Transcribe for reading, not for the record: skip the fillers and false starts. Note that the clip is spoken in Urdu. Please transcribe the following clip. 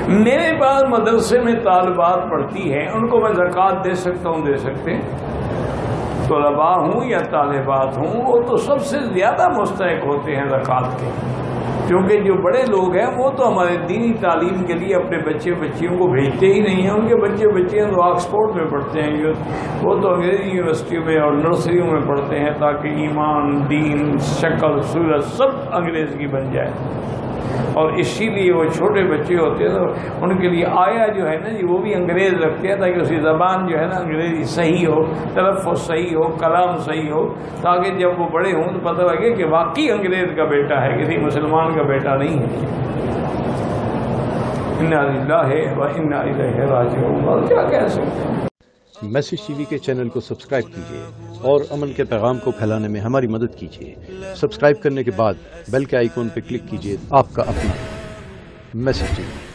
میرے پاس مدرسے میں طالبات پڑھتی ہیں، ان کو میں زکوٰۃ دے سکتا ہوں، دے سکتے ہیں، طلباء ہوں یا طالبات ہوں، وہ تو سب سے زیادہ مستحق ہوتے ہیں زکوٰۃ کے، کیونکہ جو بڑے لوگ ہیں وہ تو ہمارے دینی تعلیم کے لیے اپنے بچے بچیوں کو بھیجتے ہی نہیں ہیں، ان کے بچے بچیاں تو آکسفورڈ میں پڑھتے ہیں، وہ تو انگریزی یونیورسٹیوں میں اور نرسریوں میں پڑھتے ہیں تاکہ ایمان، دین، شکل، صورت سب انگریز کی بن جائے، اور اسی لیے وہ چھوٹے بچے ہوتے ہیں تو ان کے لیے آیا جو ہے نا جی وہ بھی انگریز رکھتے ہیں تاکہ اس کی زبان جو ہے نا انگریزی صحیح ہو، تلفظ صحیح ہو، کلام صحیح ہو، تاکہ جب وہ بڑے ہوں تو پتہ لگے کہ واقعی انگریز کا بیٹا ہے، کسی مسلمان کا بیٹا نہیں ہے۔ انا للہ و انا الیہ راجعون، اور کیا کہہ سکتے ہیں۔ میسج ٹی وی کے چینل کو سبسکرائب کیجیے اور امن کے پیغام کو پھیلانے میں ہماری مدد کیجیے۔ سبسکرائب کرنے کے بعد بیل کے آئیکن پر کلک کیجیے۔ آپ کا اپنا میسج ٹی وی۔